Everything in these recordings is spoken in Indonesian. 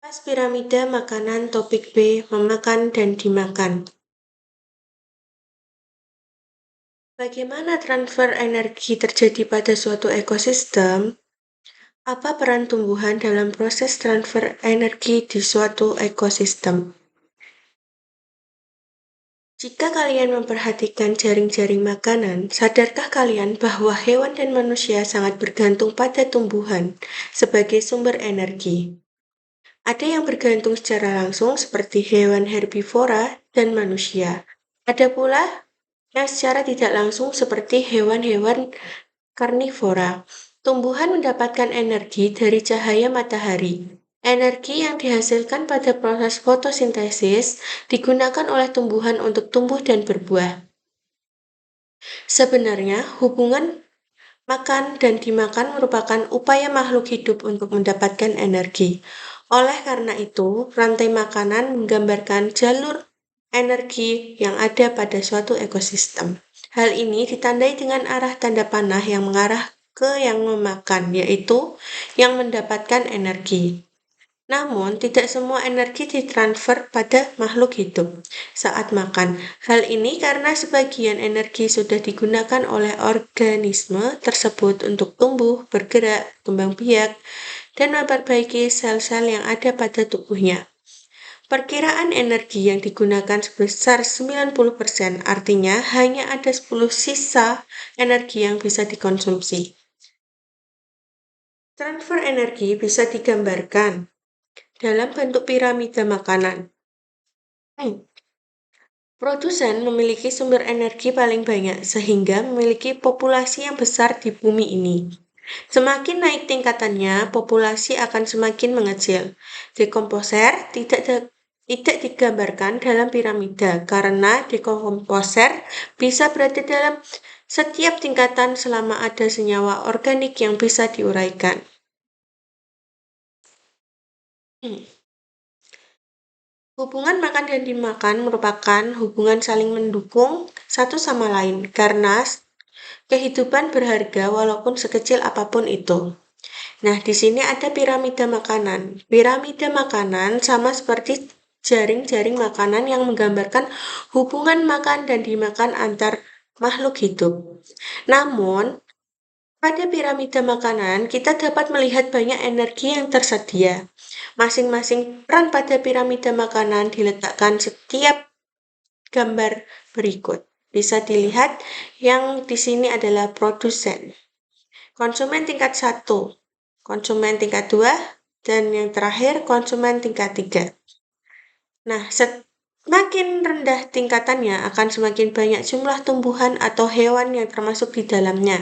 Pas piramida makanan topik B, memakan dan dimakan. Bagaimana transfer energi terjadi pada suatu ekosistem? Apa peran tumbuhan dalam proses transfer energi di suatu ekosistem? Jika kalian memperhatikan jaring-jaring makanan, sadarkah kalian bahwa hewan dan manusia sangat bergantung pada tumbuhan sebagai sumber energi? Ada yang bergantung secara langsung seperti hewan herbivora dan manusia. Ada pula yang secara tidak langsung seperti hewan-hewan karnivora. Tumbuhan mendapatkan energi dari cahaya matahari. Energi yang dihasilkan pada proses fotosintesis digunakan oleh tumbuhan untuk tumbuh dan berbuah. Sebenarnya, hubungan makan dan dimakan merupakan upaya makhluk hidup untuk mendapatkan energi. Oleh karena itu, rantai makanan menggambarkan jalur energi yang ada pada suatu ekosistem. Hal ini ditandai dengan arah tanda panah yang mengarah ke yang memakan, yaitu yang mendapatkan energi. Namun, tidak semua energi ditransfer pada makhluk hidup saat makan. Hal ini karena sebagian energi sudah digunakan oleh organisme tersebut untuk tumbuh, bergerak, kembang biak, dan memperbaiki sel-sel yang ada pada tubuhnya. Perkiraan energi yang digunakan sebesar 90%, artinya hanya ada 10 sisa energi yang bisa dikonsumsi. Transfer energi bisa digambarkan dalam bentuk piramida makanan. Produsen memiliki sumber energi paling banyak sehingga memiliki populasi yang besar di bumi ini. Semakin naik tingkatannya, populasi akan semakin mengecil. Dekomposer tidak digambarkan dalam piramida karena dekomposer bisa berada dalam setiap tingkatan selama ada senyawa organik yang bisa diuraikan. Hubungan makan dan dimakan merupakan hubungan saling mendukung satu sama lain karena kehidupan berharga walaupun sekecil apapun itu. Nah, di sini ada piramida makanan. Piramida makanan sama seperti jaring-jaring makanan yang menggambarkan hubungan makan dan dimakan antar makhluk hidup. Namun, pada piramida makanan, kita dapat melihat banyak energi yang tersedia. Masing-masing peran pada piramida makanan diletakkan setiap gambar berikut. Bisa dilihat yang di sini adalah produsen. Konsumen tingkat 1, konsumen tingkat 2, dan yang terakhir konsumen tingkat 3. Nah, semakin rendah tingkatannya akan semakin banyak jumlah tumbuhan atau hewan yang termasuk di dalamnya.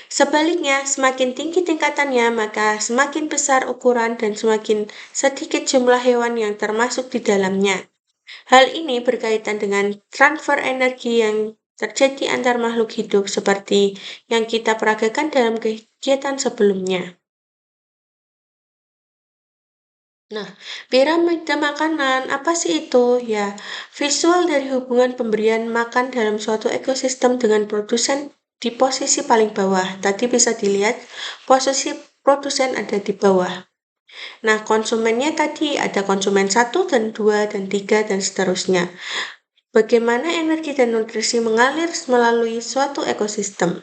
Sebaliknya, semakin tinggi tingkatannya, maka semakin besar ukuran dan semakin sedikit jumlah hewan yang termasuk di dalamnya. Hal ini berkaitan dengan transfer energi yang terjadi antar makhluk hidup seperti yang kita peragakan dalam kegiatan sebelumnya. Nah, piramida makanan, apa sih itu? Ya, visual dari hubungan pemberian makan dalam suatu ekosistem dengan produsen di posisi paling bawah. Tadi bisa dilihat posisi produsen ada di bawah. Nah, konsumennya tadi ada konsumen 1 dan 2 dan 3 dan seterusnya. Bagaimana energi dan nutrisi mengalir melalui suatu ekosistem.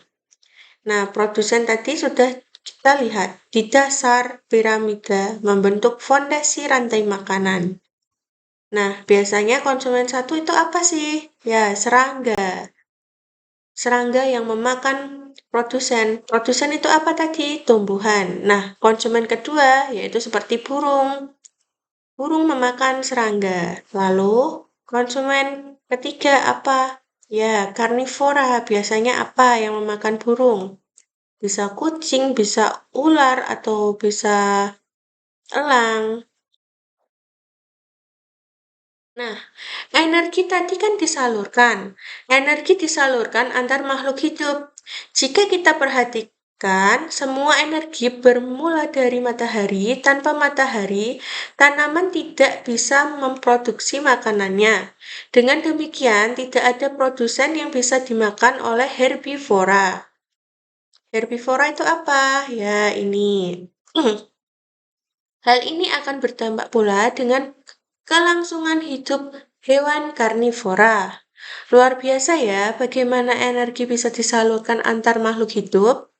Nah, produsen tadi sudah kita lihat di dasar piramida membentuk fondasi rantai makanan. Nah, biasanya konsumen 1 itu apa sih? Ya, serangga. Serangga yang memakan produsen. Produsen itu apa tadi? Tumbuhan. Nah, konsumen kedua yaitu seperti burung. Burung memakan serangga. Lalu, konsumen ketiga apa? Ya, karnivora. Biasanya apa yang memakan burung? Bisa kucing, bisa ular, atau bisa elang. Nah, energi tadi kan disalurkan. Energi disalurkan antar makhluk hidup. Jika kita perhatikan, semua energi bermula dari matahari. Tanpa matahari, tanaman tidak bisa memproduksi makanannya. Dengan demikian, tidak ada produsen yang bisa dimakan oleh herbivora. Herbivora itu apa? Ya, ini. Hal ini akan berdampak pula dengan kelangsungan hidup hewan karnivora. Luar biasa ya, bagaimana energi bisa disalurkan antar makhluk hidup.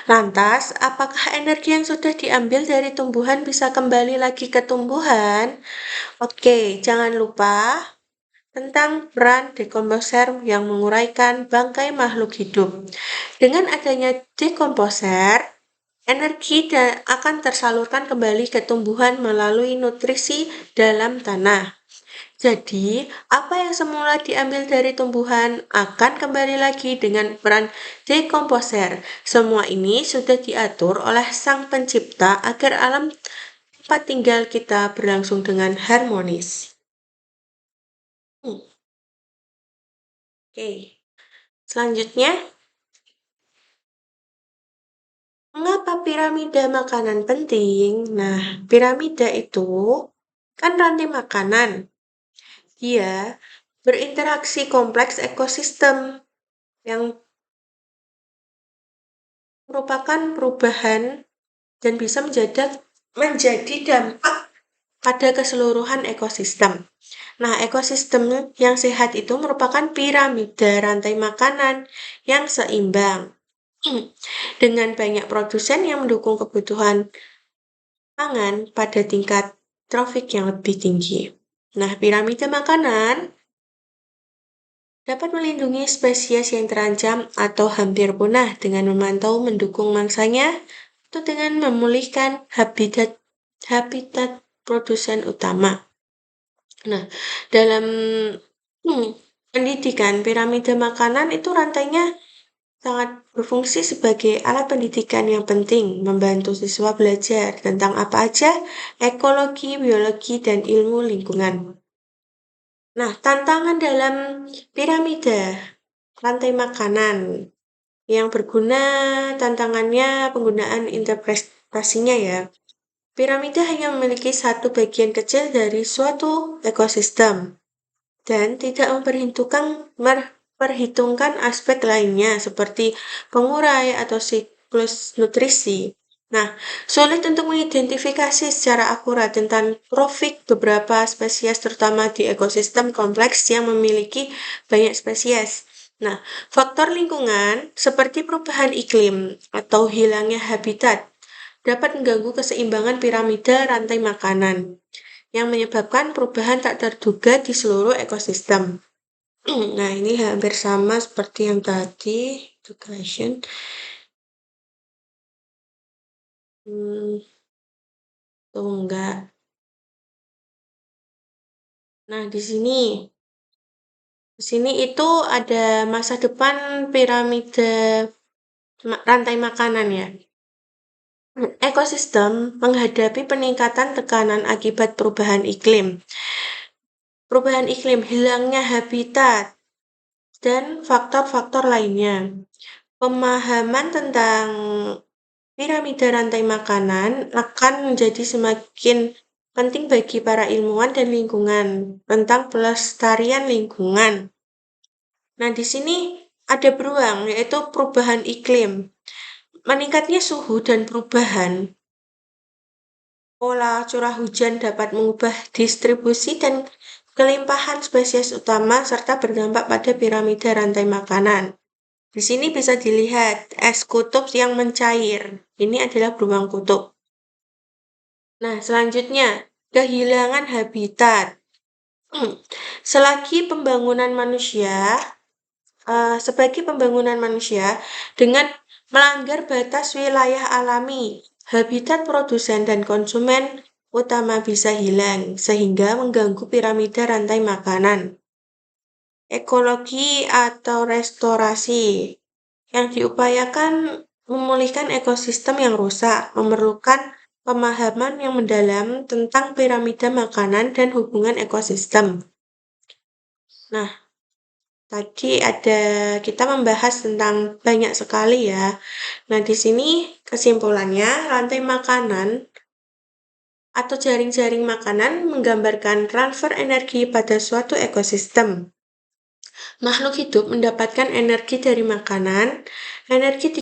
Lantas, apakah energi yang sudah diambil dari tumbuhan bisa kembali lagi ke tumbuhan? Oke, jangan lupa tentang peran dekomposer yang menguraikan bangkai makhluk hidup. Dengan adanya dekomposer, energi akan tersalurkan kembali ke tumbuhan melalui nutrisi dalam tanah. Jadi, apa yang semula diambil dari tumbuhan akan kembali lagi dengan peran dekomposer. Semua ini sudah diatur oleh Sang Pencipta agar alam tempat tinggal kita berlangsung dengan harmonis. Oke, selanjutnya, mengapa piramida makanan penting? Nah, piramida itu kan rantai makanan. Dia berinteraksi kompleks ekosistem yang merupakan perubahan dan bisa menjadi dampak pada keseluruhan ekosistem. Nah, ekosistem yang sehat itu merupakan piramida rantai makanan yang seimbang dengan banyak produsen yang mendukung kebutuhan pangan pada tingkat trofik yang lebih tinggi. Nah, piramida makanan dapat melindungi spesies yang terancam atau hampir punah dengan memantau mendukung mangsanya atau dengan memulihkan habitat produsen utama. Nah, dalam pendidikan piramida makanan itu rantainya sangat berfungsi sebagai alat pendidikan yang penting, membantu siswa belajar tentang apa aja ekologi, biologi, dan ilmu lingkungan. Nah, tantangan dalam piramida rantai makanan yang berguna, tantangannya penggunaan interpretasinya ya. Piramida hanya memiliki satu bagian kecil dari suatu ekosistem dan tidak memperhitungkan aspek lainnya seperti pengurai atau siklus nutrisi. Nah, sulit untuk mengidentifikasi secara akurat tentang trofik beberapa spesies terutama di ekosistem kompleks yang memiliki banyak spesies. Nah, faktor lingkungan seperti perubahan iklim atau hilangnya habitat dapat mengganggu keseimbangan piramida rantai makanan yang menyebabkan perubahan tak terduga di seluruh ekosistem. Nah, ini hampir sama seperti yang tadi, education. Enggak. Nah, di sini itu ada masa depan piramida rantai makanan ya. Ekosistem menghadapi peningkatan tekanan akibat perubahan iklim. Perubahan iklim, hilangnya habitat, dan faktor-faktor lainnya. Pemahaman tentang piramida rantai makanan akan menjadi semakin penting bagi para ilmuwan dan lingkungan tentang pelestarian lingkungan. Nah, di sini ada beruang, yaitu perubahan iklim. Meningkatnya suhu dan perubahan pola curah hujan dapat mengubah distribusi dan kelimpahan spesies utama serta berdampak pada piramida rantai makanan. Di sini bisa dilihat es kutub yang mencair. Ini adalah beruang kutub. Nah, selanjutnya, kehilangan habitat. Sebagai pembangunan manusia dengan melanggar batas wilayah alami, habitat produsen dan konsumen utama bisa hilang sehingga mengganggu piramida rantai makanan. Ekologi atau restorasi yang diupayakan memulihkan ekosistem yang rusak memerlukan pemahaman yang mendalam tentang piramida makanan dan hubungan ekosistem. Nah, tadi kita membahas tentang banyak sekali ya. Nah, di sini kesimpulannya rantai makanan atau jaring-jaring makanan menggambarkan transfer energi pada suatu ekosistem. Makhluk hidup mendapatkan energi dari makanan, energi